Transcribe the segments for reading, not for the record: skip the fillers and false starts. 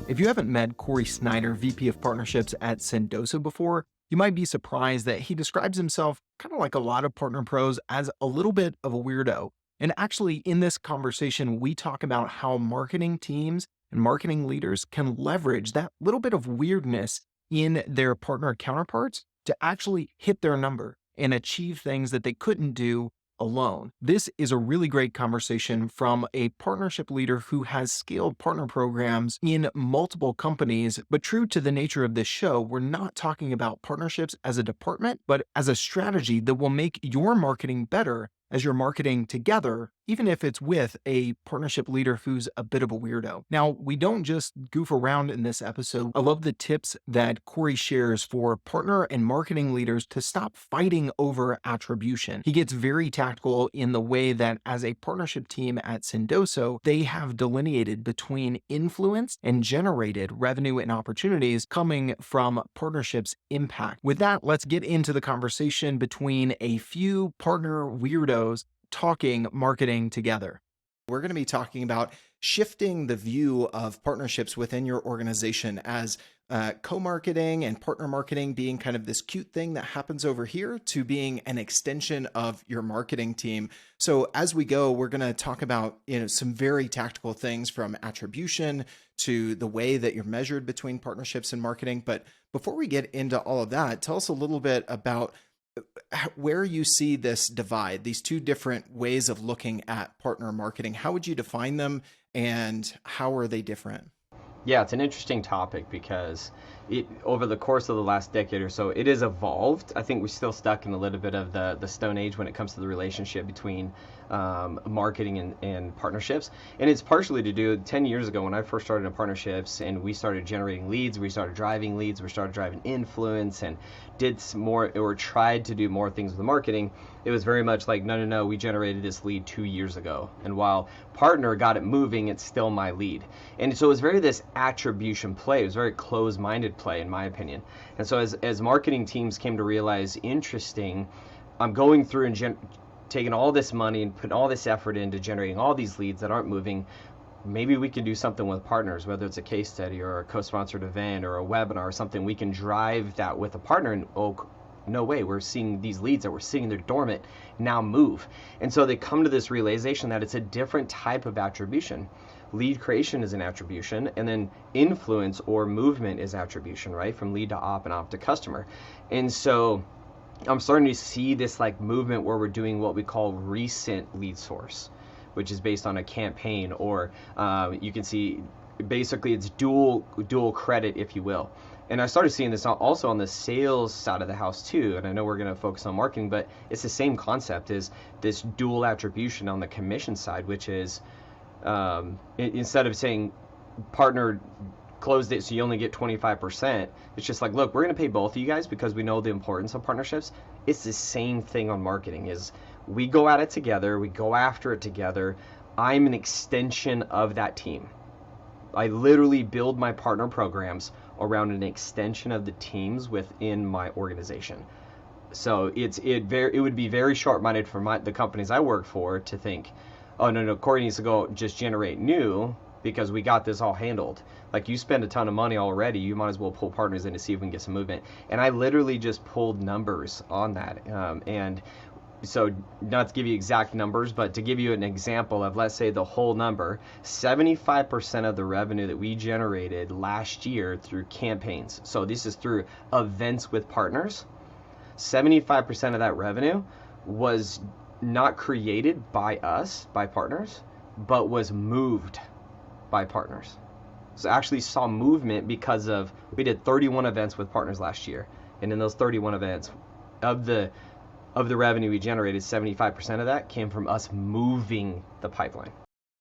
If you haven't met Cory Snyder, VP of Partnerships at Sendoso before, you might be surprised that he describes himself, kind of like a lot of partner pros, as a little bit of a weirdo. And actually, in this conversation, we talk about how marketing teams and marketing leaders can leverage that little bit of weirdness in their partner counterparts to actually hit their number and achieve things that they couldn't do alone. This is a really great conversation from a partnership leader who has scaled partner programs in multiple companies. But true to the nature of this show, we're not talking about partnerships as a department, but as a strategy that will make your marketing better as you're marketing together, even if it's with a partnership leader who's a bit of a weirdo. Now, we don't just goof around in this episode. I love the tips that Cory shares for partner and marketing leaders to stop fighting over attribution. He gets very tactical in the way that as a partnership team at Sendoso, they have delineated between influence and generated revenue and opportunities coming from partnerships' impact. With that, let's get into the conversation between a few partner weirdos talking marketing together. We're going to be talking about shifting the view of partnerships within your organization as co-marketing and partner marketing being kind of this cute thing that happens over here to being an extension of your marketing team. So as we go, we're going to talk about, some very tactical things from attribution to the way that you're measured between partnerships and marketing. But before we get into all of that, tell us a little bit about where you see this divide, these two different ways of looking at partner marketing. How would you define them and how are they different? Yeah, it's an interesting topic because over the course of the last decade or so, it has evolved. I think we're still stuck in a little bit of the Stone Age when it comes to the relationship between marketing and partnerships. And it's partially to do 10 years ago when I first started in partnerships and we started generating leads, we started driving leads, we started driving influence and did some more or tried to do more things with marketing. It was very much like, no, we generated this lead 2 years ago. And while partner got it moving, it's still my lead. And so it was very this attribution play. It was very closed-minded play, in my opinion. And so as marketing teams came to realize, interesting, I'm going through and taking all this money and putting all this effort into generating all these leads that aren't moving. Maybe we can do something with partners, whether it's a case study or a co-sponsored event or a webinar or something. We can drive that with a partner and, oh, no way, we're seeing these leads that were sitting there dormant now move. And so they come to this realization that it's a different type of attribution. Lead creation is an attribution, and then influence or movement is attribution, right? From lead to op and op to customer. And so I'm starting to see this like movement where we're doing what we call recent lead source, which is based on a campaign, or you can see basically it's dual credit, if you will. And I started seeing this also on the sales side of the house too. And I know we're going to focus on marketing, but it's the same concept, is this dual attribution on the commission side, which is instead of saying partner closed it so you only get 25%, it's just like, look, we're going to pay both of you guys because we know the importance of partnerships. It's the same thing on marketing, is we go at it together, we go after it together. I'm an extension of that team. I literally build my partner programs around an extension of the teams within my organization. So it would be very short-minded for the companies I work for to think, oh no, Cory needs to go just generate new because we got this all handled. Like, you spend a ton of money already, you might as well pull partners in to see if we can get some movement. And I literally just pulled numbers on that. And so not to give you exact numbers, but to give you an example of, let's say the whole number, 75% of the revenue that we generated last year through campaigns, so this is through events with partners, 75% of that revenue was not created by us, by partners, but was moved by partners. So actually saw movement because of, we did 31 events with partners last year. And in those 31 events, of the revenue we generated, 75% of that came from us moving the pipeline.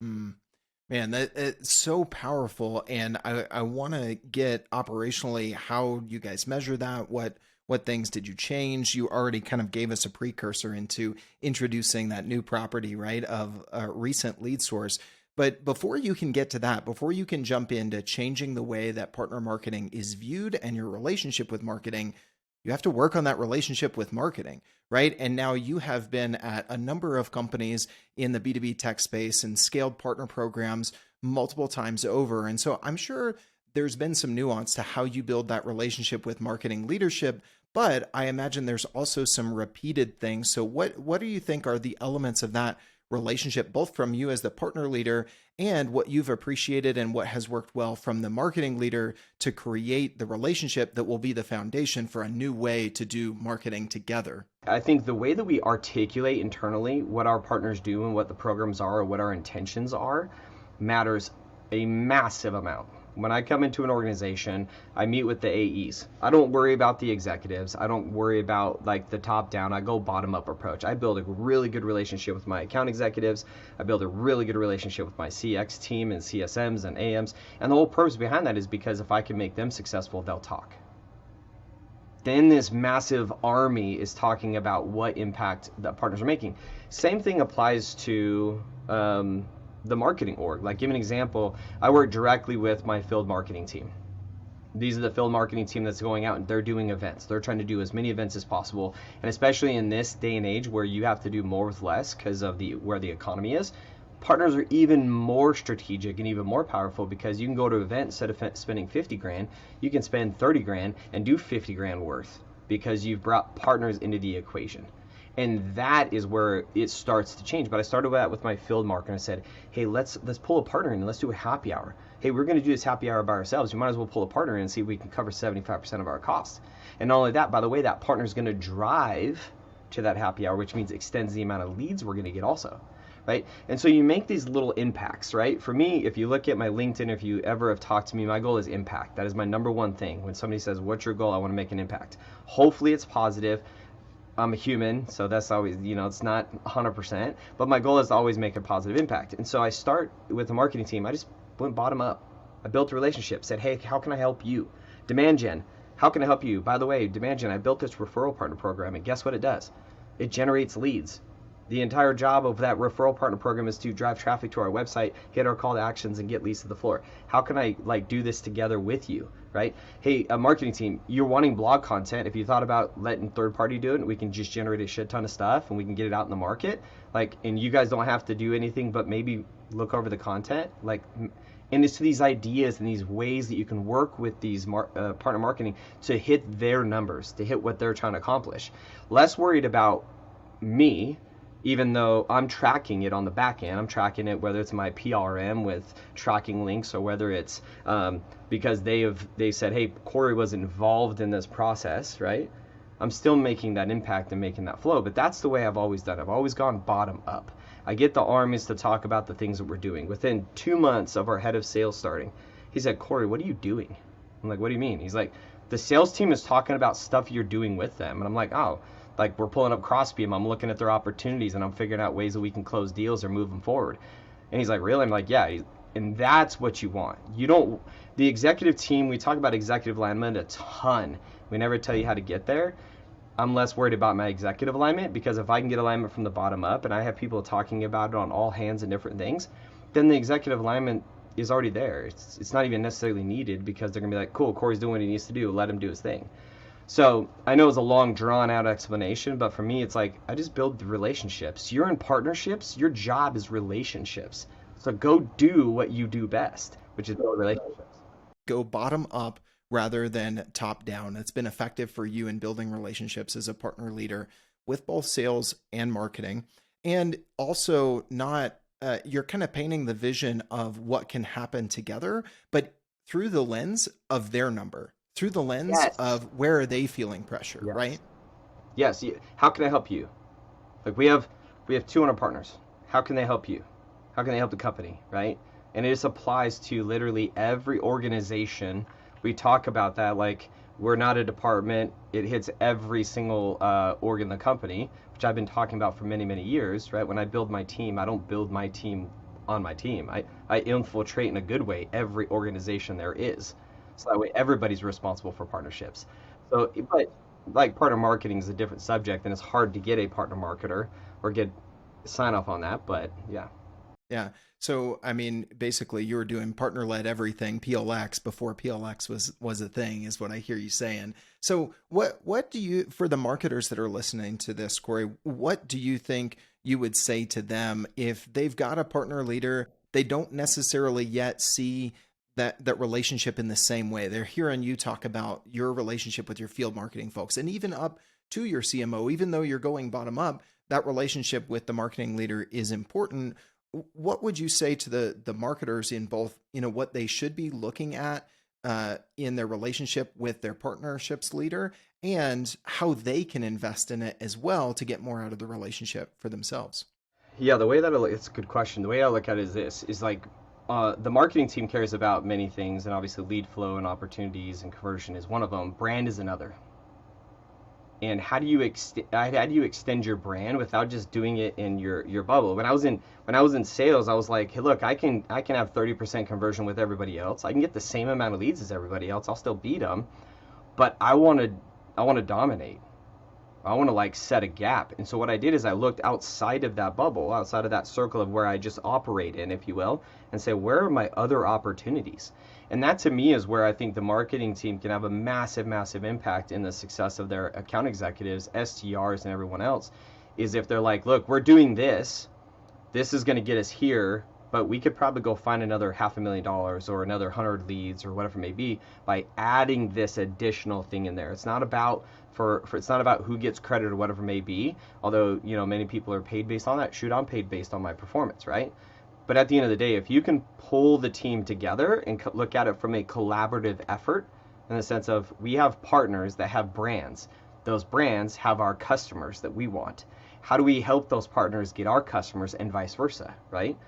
Man, it's so powerful. And I want to get operationally how you guys measure that. What things did you change? You already kind of gave us a precursor into introducing that new property, right, of a recent lead source. But before you can get to that, before you can jump into changing the way that partner marketing is viewed and your relationship with marketing, you have to work on that relationship with marketing, right? And now you have been at a number of companies in the B2B tech space and scaled partner programs multiple times over. And so I'm sure there's been some nuance to how you build that relationship with marketing leadership, but I imagine there's also some repeated things. So what do you think are the elements of that relationship, both from you as the partner leader and what you've appreciated and what has worked well from the marketing leader to create the relationship that will be the foundation for a new way to do marketing together? I think the way that we articulate internally what our partners do and what the programs are or what our intentions are matters a massive amount. When I come into an organization, I meet with the AEs. I don't worry about the executives. I don't worry about like the top down. I go bottom up approach. I build a really good relationship with my account executives. I build a really good relationship with my CX team and CSMs and AMs. And the whole purpose behind that is because if I can make them successful, they'll talk. Then this massive army is talking about what impact that partners are making. Same thing applies to the marketing org. Like, give an example, I work directly with my field marketing team. These are the field marketing team that's going out and they're doing events. They're trying to do as many events as possible. And especially in this day and age where you have to do more with less because of where the economy is, partners are even more strategic and even more powerful because you can go to an event instead of spending 50 grand, you can spend 30 grand and do 50 grand worth because you've brought partners into the equation. And that is where it starts to change. But I started that with my field marketer and I said, hey, let's pull a partner in and let's do a happy hour. Hey, we're going to do this happy hour by ourselves. We might as well pull a partner in and see if we can cover 75% of our costs. And not only that, by the way, that partner is going to drive to that happy hour, which means extends the amount of leads we're going to get also. Right? And so you make these little impacts, right? For me, if you look at my LinkedIn, if you ever have talked to me, my goal is impact. That is my number one thing. When somebody says, what's your goal? I want to make an impact. Hopefully it's positive. I'm a human, so that's always, it's not 100%, but my goal is to always make a positive impact. And so I start with the marketing team. I just went bottom up. I built a relationship, said, hey, how can I help you? Demand gen, how can I help you? By the way, demand gen, I built this referral partner program, and guess what it does? It generates leads. The entire job of that referral partner program is to drive traffic to our website, hit our call to actions, and get leads to the floor. How can I do this together with you, right? Hey, a marketing team, you're wanting blog content. If you thought about letting third party do it, we can just generate a shit ton of stuff and we can get it out in the market. And you guys don't have to do anything but maybe look over the content. And it's these ideas and these ways that you can work with these partner marketing to hit their numbers, to hit what they're trying to accomplish. Less worried about me, even though I'm tracking it on the back end. I'm tracking it whether it's my PRM with tracking links or whether it's because they said, hey, Cory was involved in this process, right? I'm still making that impact and making that flow, but that's the way I've always done it. I've always gone bottom up. I get the armies to talk about the things that we're doing. Within 2 months of our head of sales starting, he said, Cory, what are you doing? I'm like, what do you mean? He's like, the sales team is talking about stuff you're doing with them. And I'm like, oh, we're pulling up Crossbeam, I'm looking at their opportunities and I'm figuring out ways that we can close deals or move them forward. And he's like, really? I'm like, yeah. And that's what you want. The executive team, we talk about executive alignment a ton. We never tell you how to get there. I'm less worried about my executive alignment because if I can get alignment from the bottom up and I have people talking about it on all hands and different things, then the executive alignment is already there. It's not even necessarily needed because they're going to be like, cool, Cory's doing what he needs to do. Let him do his thing. So I know it's a long drawn out explanation, but for me, it's like, I just build the relationships. You're in partnerships. Your job is relationships. So go do what you do best, which is build relationships. Go bottom up rather than top down. It's been effective for you in building relationships as a partner leader with both sales and marketing. And also you're kind of painting the vision of what can happen together, but through the lens of their number. Through the lens Yes. of where are they feeling pressure, Yes. right? Yes. How can I help you? We have 200 partners. How can they help you? How can they help the company, right? And it just applies to literally every organization. We talk about that we're not a department. It hits every single org in the company, which I've been talking about for many, many years, right? When I build my team, I don't build my team on my team. I infiltrate in a good way every organization there is. So that way everybody's responsible for partnerships. So, but partner marketing is a different subject and it's hard to get a partner marketer or get sign off on that, but yeah. Yeah. So, I mean, basically you were doing partner-led everything, PLX, before PLX was a thing, is what I hear you saying. So what do you, for the marketers that are listening to this, Cory, what do you think you would say to them if they've got a partner leader, they don't necessarily yet see that relationship in the same way. They're hearing you talk about your relationship with your field marketing folks, and even up to your CMO. Even though you're going bottom up, that relationship with the marketing leader is important. What would you say to the marketers in both, what they should be looking at in their relationship with their partnerships leader, and how they can invest in it as well to get more out of the relationship for themselves? Yeah, the way that it's a good question. The way I look at it is this: is like the marketing team cares about many things, and obviously lead flow and opportunities and conversion is one of them. Brand is another. And how do you extend your brand without just doing it in your bubble? When I was in sales, I was like, hey, look, I can have 30% conversion with everybody else. I can get the same amount of leads as everybody else. I'll still beat them, but I want to dominate. I want to like set a gap. And so what I did is I looked outside of that bubble, outside of that circle of where I just operate in, if you will, and say, where are my other opportunities? And that to me is where I think the marketing team can have a massive, massive impact in the success of their account executives, STRs, and everyone else, is if they're like, look, we're doing this. This is going to get us here, but we could probably go find another $500,000 or another 100 leads or whatever it may be by adding this additional thing in there. It's not about it's not about who gets credit or whatever it may be, although many people are paid based on that. Shoot, I'm paid based on my performance, right? But at the end of the day, if you can pull the team together and look at it from a collaborative effort, in the sense of we have partners that have brands, those brands have our customers that we want. How do we help those partners get our customers and vice versa, right?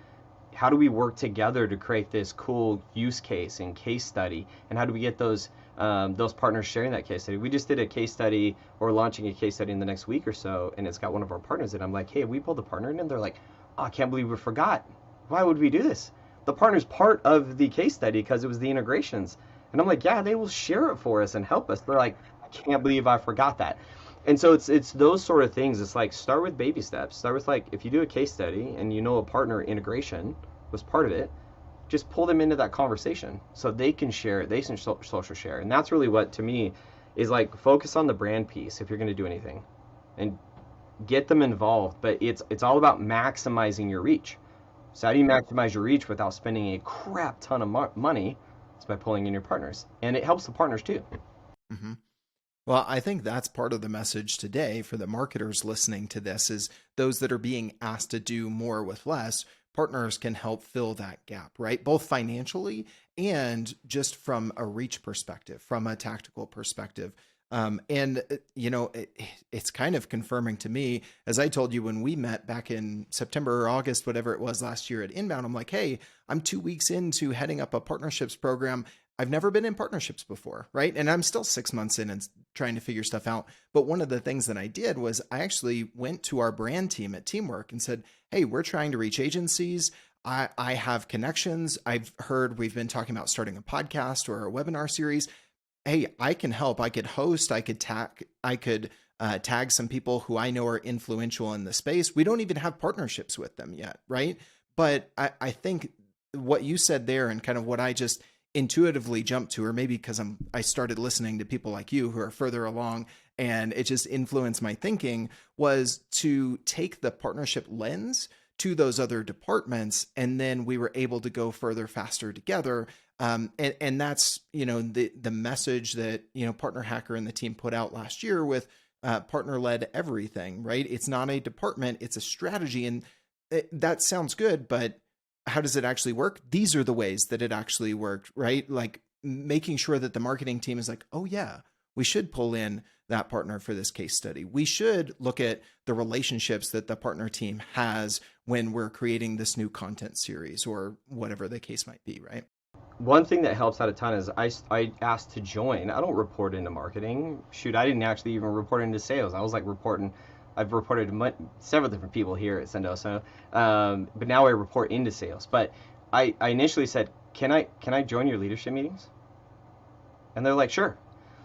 How do we work together to create this cool use case and case study? And how do we get those partners sharing that case study? We just did a case study, or launching a case study in the next week or so, and it's got one of our partners, and I'm like, hey, we pulled a partner in, and they're like, oh, I can't believe we forgot. Why would we do this? The partner's part of the case study because it was the integrations. And I'm like, yeah, they will share it for us and help us. They're like, I can't believe I forgot that. And so it's those sort of things. It's like, start with baby steps. Start with, like, if you do a case study and a partner integration was part of it, just pull them into that conversation so they can share it. They can social share. And that's really what, to me, is like, focus on the brand piece if you're going to do anything, and get them involved. But it's all about maximizing your reach. So how do you maximize your reach without spending a crap ton of money? It's by pulling in your partners. And it helps the partners too. Mm-hmm. Well, I think that's part of the message today for the marketers listening to this, is those that are being asked to do more with less. Partners can help fill that gap, right? Both financially and just from a reach perspective, from a tactical perspective. It's kind of confirming to me, as I told you when we met back in September or August, whatever it was last year at Inbound, I'm like, hey, I'm 2 weeks into heading up a partnerships program. I've never been in partnerships before, right? And I'm still 6 months in and trying to figure stuff out. But one of the things that I did was I actually went to our brand team at Teamwork and said, hey, we're trying to reach agencies. I have connections. I've heard we've been talking about starting a podcast or a webinar series. Hey, I can help. I could host. I could tag some people who I know are influential in the space. We don't even have partnerships with them yet, right? But I think what you said there, and kind of what I just intuitively jumped to, or maybe because I started listening to people like you who are further along, and it just influenced my thinking, was to take the partnership lens to those other departments, and then we were able to go further, faster together. And that's, the message that, Partner Hacker and the team put out last year with partner-led everything, right? It's not a department, it's a strategy. And that sounds good, but how does it actually work? These are the ways that it actually worked, right? Like making sure that the marketing team is like, oh yeah, we should pull in that partner for this case study. We should look at the relationships that the partner team has when we're creating this new content series or whatever the case might be, right? One thing that helps out a ton is I asked to join. I don't report into marketing. Shoot, I didn't actually even report into sales. I was like I've reported to several different people here at Sendoso, but now I report into sales. But I initially said, can I join your leadership meetings? And they're like, sure.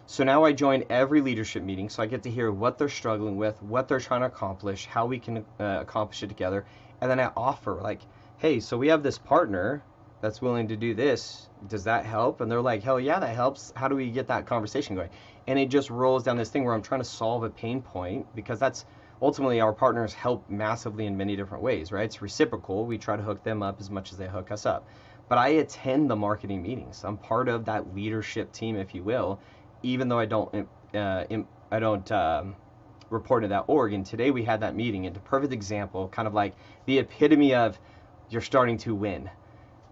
So now I join every leadership meeting, so I get to hear what they're struggling with, what they're trying to accomplish, how we can accomplish it together. And then I offer, like, hey, so we have this partner that's willing to do this. Does that help? And they're like, hell yeah, that helps. How do we get that conversation going? And it just rolls down this thing where I'm trying to solve a pain point, because that's ultimately our partners help massively in many different ways, right? It's reciprocal. We try to hook them up as much as they hook us up. but I attend the marketing meetings. I'm part of that leadership team, if you will, even though I don't report to that org. And today we had that meeting, and a perfect example, kind of like the epitome of you're starting to win.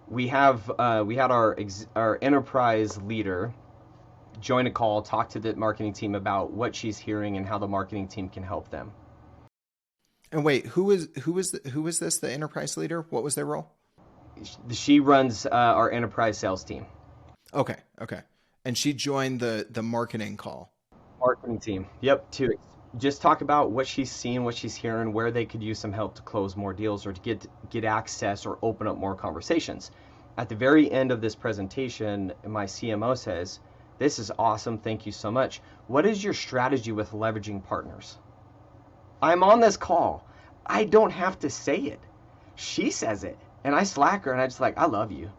We had our enterprise leader join a call, talk to the marketing team about what she's hearing and how the marketing team can help them. And wait, who is this? The enterprise leader? What was their role? She runs our enterprise sales team. Okay, okay. And she joined the marketing call. Marketing team. Yep, to just talk about what she's seeing, what she's hearing, where they could use some help to close more deals or to get access or open up more conversations. At the very end of this presentation, my CMO says, "This is awesome. Thank you so much. What is your strategy with leveraging partners?" I'm on this call. I don't have to say it. She says it. And I slack her and I just like, "I love you.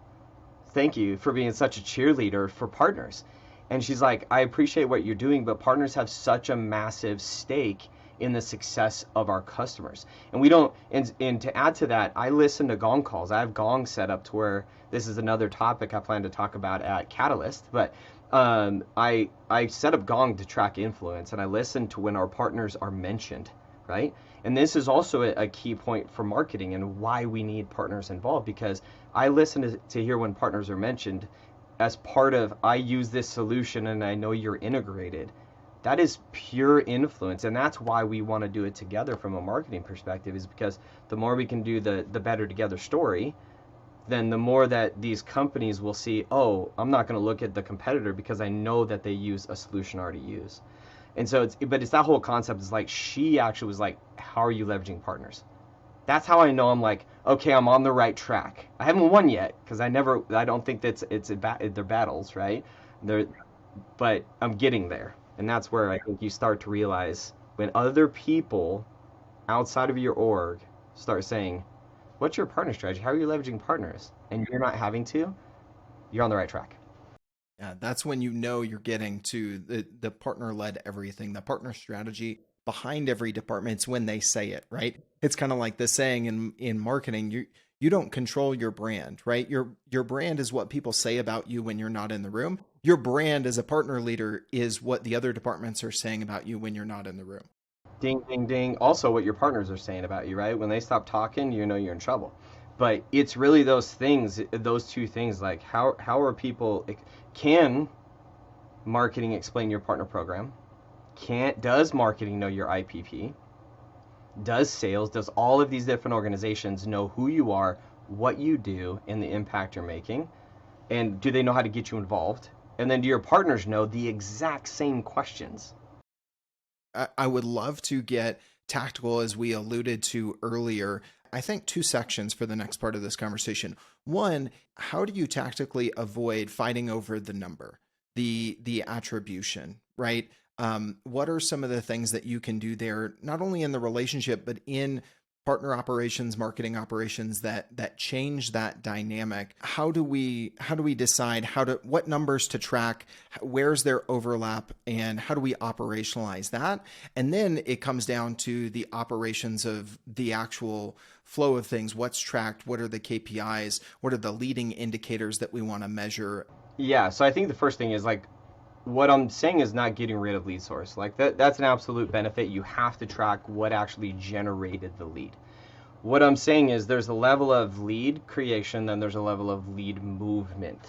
Thank you for being such a cheerleader for partners." And she's like, "I appreciate what you're doing, but partners have such a massive stake in the success of our customers." And we don't, and to add to that, I listen to Gong calls. I have Gong set up to where this is another topic I plan to talk about at Catalyst, but I set up Gong to track influence, and I listen to when our partners are mentioned, right? And this is also a key point for marketing and why we need partners involved, because I listen to hear when partners are mentioned as part of, I use this solution and I know you're integrated. That is pure influence, and that's why we want to do it together from a marketing perspective, is because the more we can do the better together story, then the more that these companies will see, oh, I'm not going to look at the competitor because I know that they use a solution I already use. And so it's that whole concept is like, she actually was like, "How are you leveraging partners?" That's how I know I'm like, okay, I'm on the right track. I haven't won yet because I don't think they're battles, right? But I'm getting there. And that's where I think you start to realize when other people outside of your org start saying, "What's your partner strategy? How are you leveraging partners?" And you're not having to, you're on the right track. Yeah, that's when you know you're getting to the partner-led everything, the partner strategy behind every department. It's when they say it, right? It's kind of like the saying in marketing, you don't control your brand, right? Your brand is what people say about you when you're not in the room. Your brand as a partner leader is what the other departments are saying about you when you're not in the room. Ding, ding, ding. Also, what your partners are saying about you, right? When they stop talking, you know you're in trouble. But it's really those things, those two things, like how are people, can marketing explain your partner program? Does marketing know your IPP? Does sales, does all of these different organizations know who you are, what you do, and the impact you're making? And do they know how to get you involved? And then do your partners know the exact same questions? I would love to get tactical, as we alluded to earlier. I think two sections for the next part of this conversation. One, how do you tactically avoid fighting over the number, the attribution, right? What are some of the things that you can do there, not only in the relationship, but in partner operations, marketing operations that change that dynamic? How do we decide what numbers to track? Where's their overlap, and how do we operationalize that? And then it comes down to the operations of the actual flow of things. What's tracked? What are the KPIs? What are the leading indicators that we want to measure? Yeah, so I think the first thing is like, what I'm saying is not getting rid of lead source. Like that's an absolute benefit. You have to track what actually generated the lead. What I'm saying is there's a level of lead creation, then there's a level of lead movement.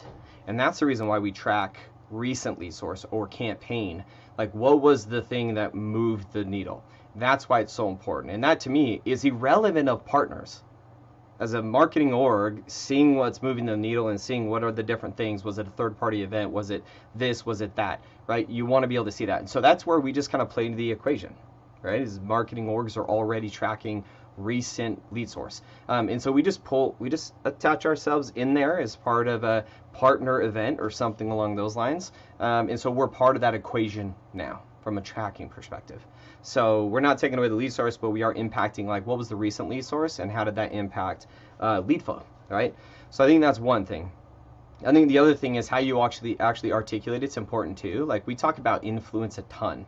And that's the reason why we track recent lead source or campaign. Like, what was the thing that moved the needle? That's why it's so important. And that to me is irrelevant of partners. As a marketing org, seeing what's moving the needle and seeing what are the different things. Was it a third-party event? Was it this? Was it that? Right? You want to be able to see that. And so that's where we just kind of play into the equation, right? Is marketing orgs are already tracking recent lead source. And so we just attach ourselves in there as part of a partner event or something along those lines. And so we're part of that equation now from a tracking perspective. So we're not taking away the lead source, but we are impacting like what was the recent lead source and how did that impact lead flow, right? So I think that's one thing. I think the other thing is how you actually articulate it's important too. Like we talk about influence a ton.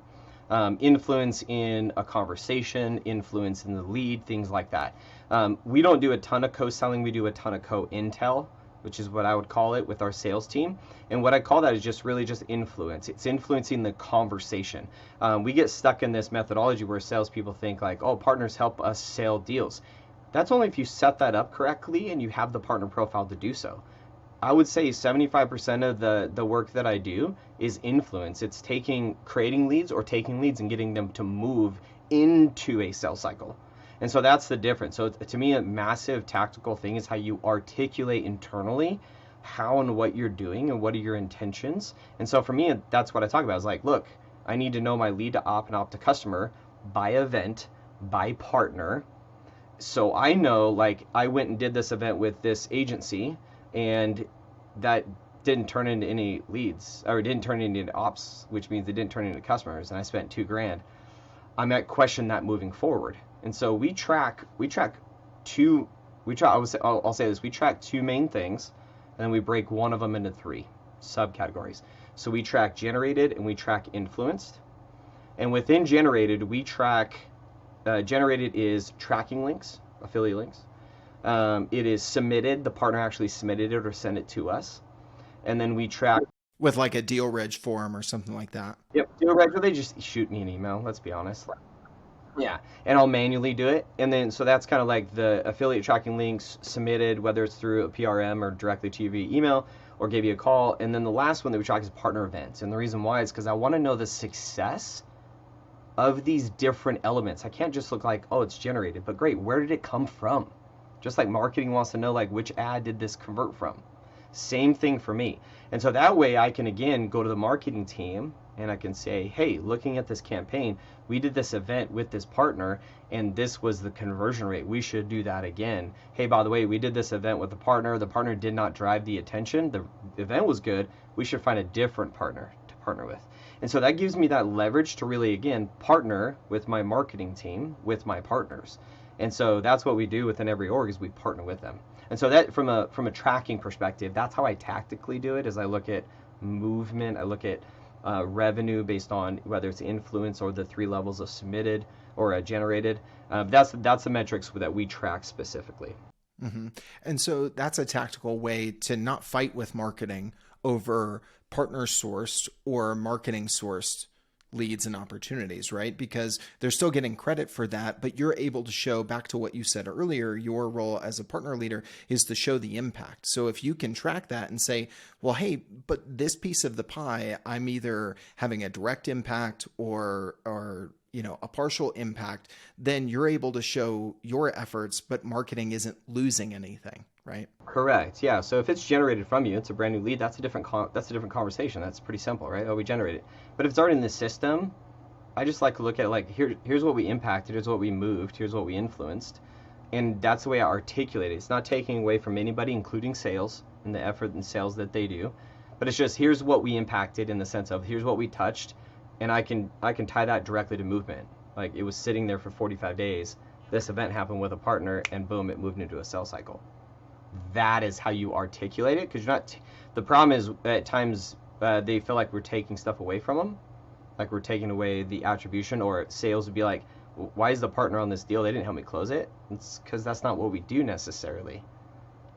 Influence in a conversation, influence in the lead, things like that. We don't do a ton of co-selling, we do a ton of co-intel, which is what I would call it with our sales team. And what I call that is just really just influence. It's influencing the conversation. We get stuck in this methodology where salespeople think like, oh, partners help us sell deals. That's only if you set that up correctly and you have the partner profile to do so. I would say 75% of the work that I do is influence. It's creating leads or taking leads and getting them to move into a sales cycle. And so that's the difference. So to me, a massive tactical thing is how you articulate internally how and what you're doing and what are your intentions. And so for me, that's what I talk about is like, look, I need to know my lead to op and op to customer by event, by partner. So I know, like, I went and did this event with this agency and that didn't turn into any leads or didn't turn into ops, which means they didn't turn into customers, and I spent $2,000. I might question that moving forward. And so I'll say this, we track two main things, and then we break one of them into three subcategories. So we track generated and we track influenced. And within generated, we track, generated is tracking links, affiliate links. It is submitted, the partner actually submitted it or sent it to us. And then we track with like a deal reg form or something like that. Yep, deal reg, or they just shoot me an email, let's be honest. Yeah, and I'll manually do it. And then, so that's kind of like the affiliate tracking links submitted, whether it's through a PRM or directly to you via email or give you a call. And then the last one that we track is partner events. And the reason why is because I want to know the success of these different elements. I can't just look like, oh, it's generated, but great, where did it come from? Just like marketing wants to know, like, which ad did this convert from? Same thing for me. And so that way I can, again, go to the marketing team and I can say, hey, looking at this campaign, we did this event with this partner and this was the conversion rate. We should do that again. Hey, by the way, we did this event with the partner. The partner did not drive the attention. The event was good. We should find a different partner to partner with. And so that gives me that leverage to really, again, partner with my marketing team, with my partners. And so that's what we do within every org is we partner with them. And so that from a tracking perspective, that's how I tactically do it. Is I look at movement, I look at revenue based on whether it's influence or the three levels of submitted or generated. That's the metrics that we track specifically. Mm-hmm. And so that's a tactical way to not fight with marketing over partner sourced or marketing sourced leads and opportunities, right? Because they're still getting credit for that, but you're able to show, back to what you said earlier, your role as a partner leader is to show the impact. So if you can track that and say, well, hey, but this piece of the pie, I'm either having a direct impact or a partial impact, then you're able to show your efforts, but marketing isn't losing anything, right? Correct. Yeah. So if it's generated from you, it's a brand new lead. That's a different conversation. That's pretty simple, right? Oh, we generated it. But if it's already in the system, I just like to look at it like here's what we impacted, here's what we moved, here's what we influenced, and that's the way I articulate it. It's not taking away from anybody, including sales and the effort and sales that they do, but it's just here's what we impacted in the sense of here's what we touched, and I can tie that directly to movement. Like it was sitting there for 45 days. This event happened with a partner, and boom, it moved into a sales cycle. That is how you articulate it, because you're not. The problem is at times they feel like we're taking stuff away from them, like we're taking away the attribution, or sales would be like, why is the partner on this deal? They didn't help me close it. It's because that's not what we do necessarily,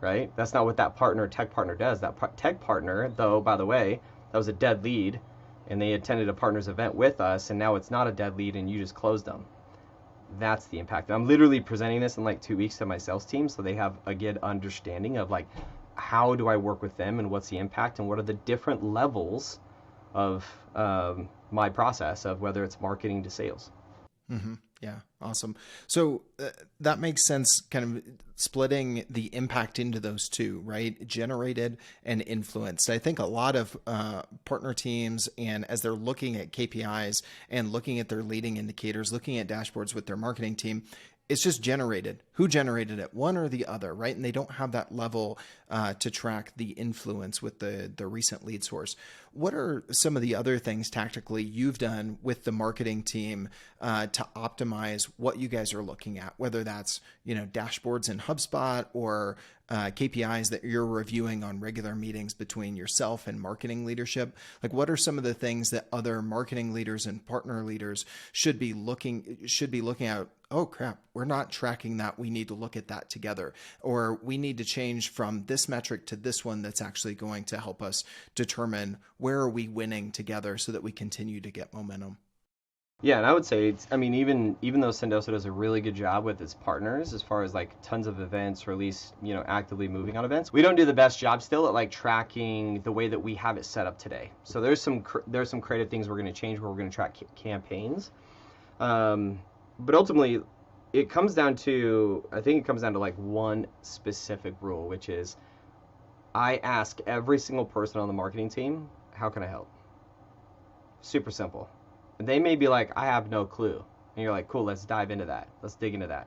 right? That's not what that tech partner does. That tech partner, though, by the way, that was a dead lead, and they attended a partner's event with us, and now it's not a dead lead, and you just closed them. That's the impact. I'm literally presenting this in like 2 weeks to my sales team, so they have a good understanding of like, how do I work with them and what's the impact and what are the different levels of my process of whether it's marketing to sales. Mm-hmm. Yeah. Awesome. So that makes sense, kind of splitting the impact into those two, right? Generated and influenced. I think a lot of partner teams, and as they're looking at KPIs and looking at their leading indicators, looking at dashboards with their marketing team, it's just generated. Who generated it? One or the other, right? And they don't have that level to track the influence with the recent lead source. What are some of the other things tactically you've done with the marketing team to optimize what you guys are looking at? Whether that's dashboards in HubSpot or KPIs that you're reviewing on regular meetings between yourself and marketing leadership. Like, what are some of the things that other marketing leaders and partner leaders should be looking at? Oh crap, we're not tracking that. We we need to look at that together, or we need to change from this metric to this one that's actually going to help us determine where are we winning together so that we continue to get momentum. Yeah, and I would say I mean, even though Sendoso does a really good job with its partners as far as like tons of events, or at least, actively moving on events, we don't do the best job still at like tracking the way that we have it set up today. So there's some creative things we're going to change where we're going to track campaigns. But ultimately, I think it comes down to like one specific rule, which is I ask every single person on the marketing team, how can I help? Super simple. They may be like, I have no clue. And you're like, cool, let's dive into that. Let's dig into that.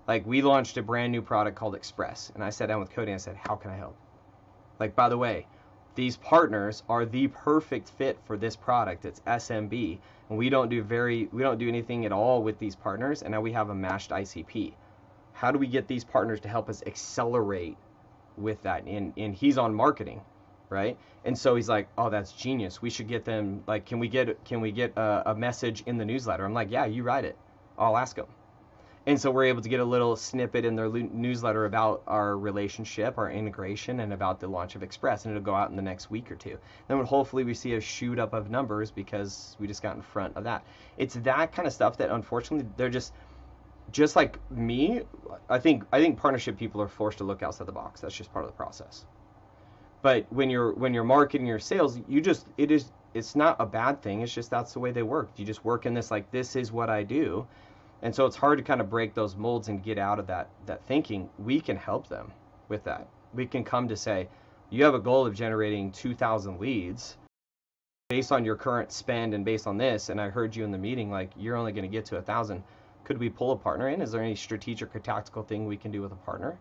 Like, we launched a brand new product called Express. And I sat down with Cody and I said, how can I help? Like, by the way, these partners are the perfect fit for this product. It's SMB. And we don't do anything at all with these partners. And now we have a matched ICP. How do we get these partners to help us accelerate with that? And he's on marketing, right? And so he's like, oh, that's genius. We should get them, like, can we get a message in the newsletter? I'm like, yeah, you write it. I'll ask them. And so we're able to get a little snippet in their newsletter about our relationship, our integration, and about the launch of Express. And it'll go out in the next week or two. Then hopefully we see a shoot up of numbers because we just got in front of that. It's that kind of stuff that unfortunately they're just like me. I think partnership people are forced to look outside the box. That's just part of the process. But when you're marketing your sales, it's not a bad thing. It's just that's the way they work. You just work in this, like, this is what I do. And so it's hard to kind of break those molds and get out of that thinking. We can help them with that. We can come to say, you have a goal of generating 2,000 leads based on your current spend and based on this. And I heard you in the meeting, like, you're only going to get to 1,000. Could we pull a partner in? Is there any strategic or tactical thing we can do with a partner?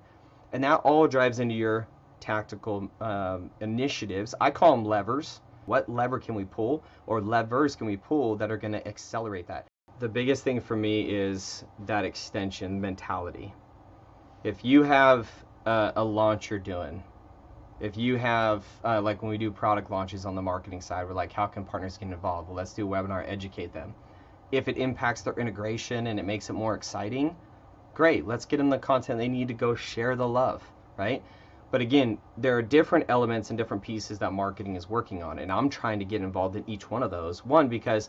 And that all drives into your tactical initiatives. I call them levers. What lever can we pull, or levers can we pull that are going to accelerate that? The biggest thing for me is that extension mentality. If you have a launch you're doing, if you have like when we do product launches on the marketing side, we're like, how can partners get involved? Well, let's do a webinar, educate them. If it impacts their integration and it makes it more exciting, great, let's get them the content they need to go share the love, right? But again, there are different elements and different pieces that marketing is working on, and I'm trying to get involved in each one of those. One, because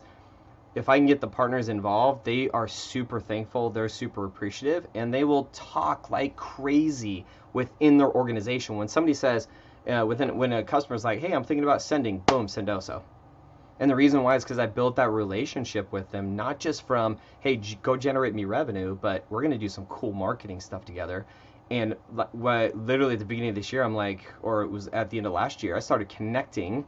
if I can get the partners involved, they are super thankful, they're super appreciative, and they will talk like crazy within their organization. When somebody says, when a customer's like, hey, I'm thinking about sending, boom, Sendoso. And the reason why is because I built that relationship with them, not just from, hey, go generate me revenue, but we're going to do some cool marketing stuff together. And literally at the beginning of this year, I'm like, or it was at the end of last year, I started connecting.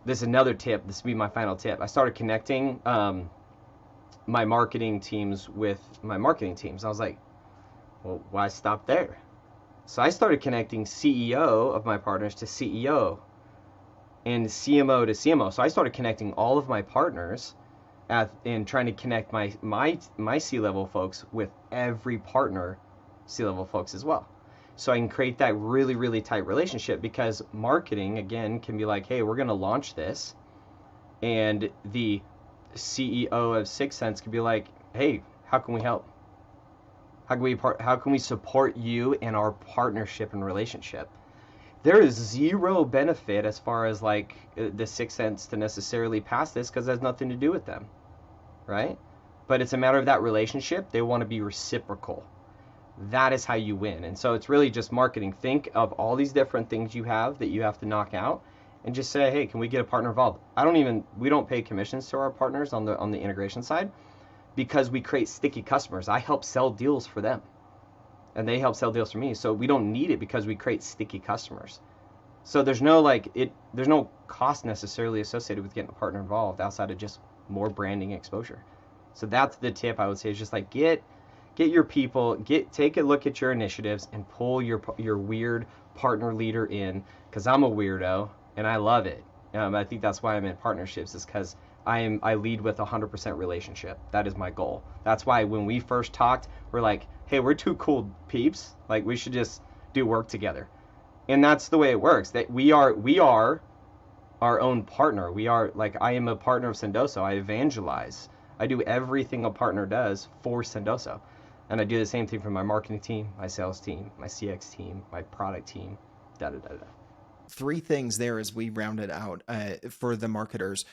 This is another tip. This will be my final tip. I started connecting my marketing teams with my marketing teams. I was like, well, why stop there? So I started connecting CEO of my partners to CEO and CMO to CMO. So I started connecting all of my partners and trying to connect my C-level folks with every partner C-level folks as well. So I can create that really, really tight relationship, because marketing, again, can be like, hey, we're going to launch this. And the CEO of Sixth Sense could be like, hey, how can we help? How can we support you in our partnership and relationship? There is zero benefit as far as like the Sixth Sense to necessarily pass this, because it has nothing to do with them, right? But it's a matter of that relationship. They want to be reciprocal. That is how you win. And so it's really just marketing. Think of all these different things you have that you have to knock out, and just say, hey, can we get a partner involved? We don't pay commissions to our partners on the integration side, because we create sticky customers. I help sell deals for them, and they help sell deals for me. So we don't need it, because we create sticky customers. So there's no cost necessarily associated with getting a partner involved outside of just more branding exposure. So that's the tip I would say, is just like get your people, take a look at your initiatives and pull your weird partner leader in, because I'm a weirdo and I love it. I think that's why I'm in partnerships, is because I lead with 100% relationship. That is my goal. That's why when we first talked, we're like, hey, we're two cool peeps. Like, we should just do work together. And that's the way it works. That we are our own partner. We are, like, I am a partner of Sendoso. I evangelize. I do everything a partner does for Sendoso. And I do the same thing for my marketing team, my sales team, my CX team, my product team, da da da da. Three things there as we round it out for the marketers.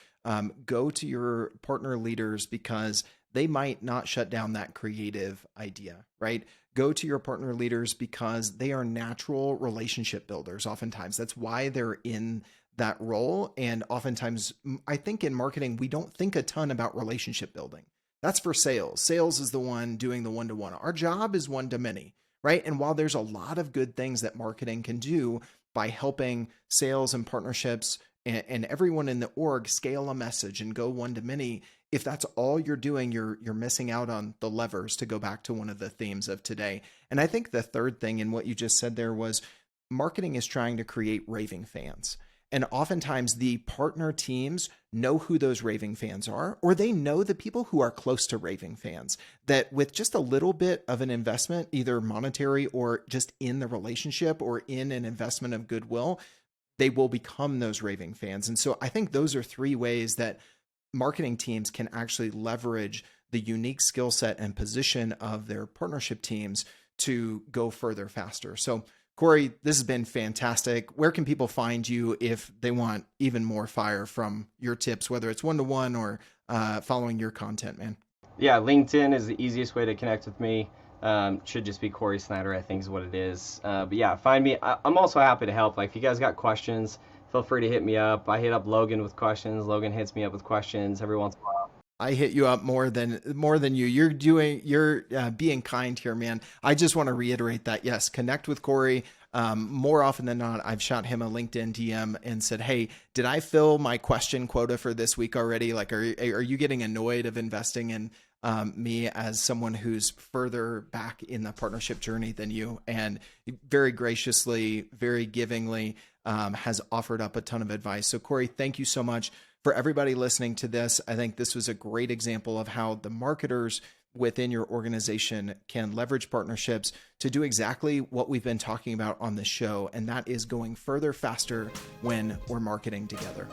Go to your partner leaders because they might not shut down that creative idea, right? Go to your partner leaders because they are natural relationship builders. Oftentimes, that's why they're in that role. And oftentimes, I think in marketing, we don't think a ton about relationship building. That's for sales. Sales is the one doing the one-to-one. Our job is one-to-many, right? And while there's a lot of good things that marketing can do by helping sales and partnerships and everyone in the org scale a message and go one-to-many, if that's all you're doing, you're missing out on the levers, to go back to one of the themes of today. And I think the third thing in what you just said there was marketing is trying to create raving fans. And oftentimes the partner teams know who those raving fans are, or they know the people who are close to raving fans, that with just a little bit of an investment, either monetary or just in the relationship or in an investment of goodwill, they will become those raving fans. And so I think those are three ways that marketing teams can actually leverage the unique skill set and position of their partnership teams to go further faster. So Cory, this has been fantastic. Where can people find you if they want even more fire from your tips, whether it's one-to-one or following your content, man? Yeah, LinkedIn is the easiest way to connect with me. Should just be Cory Snyder, I think is what it is. But yeah, find me. I'm also happy to help. Like, if you guys got questions, feel free to hit me up. I hit up Logan with questions. Logan hits me up with questions every once in a while. I hit you up more than you. You're being kind here, man. I just want to reiterate that, yes, connect with Cory. More often than not, I've shot him a LinkedIn DM and said, "Hey, did I fill my question quota for this week already? Like, are you getting annoyed of investing in me as someone who's further back in the partnership journey than you?" And very graciously, very givingly, has offered up a ton of advice. So Cory, thank you so much. For everybody listening to this, I think this was a great example of how the marketers within your organization can leverage partnerships to do exactly what we've been talking about on this show. And that is going further faster when we're marketing together.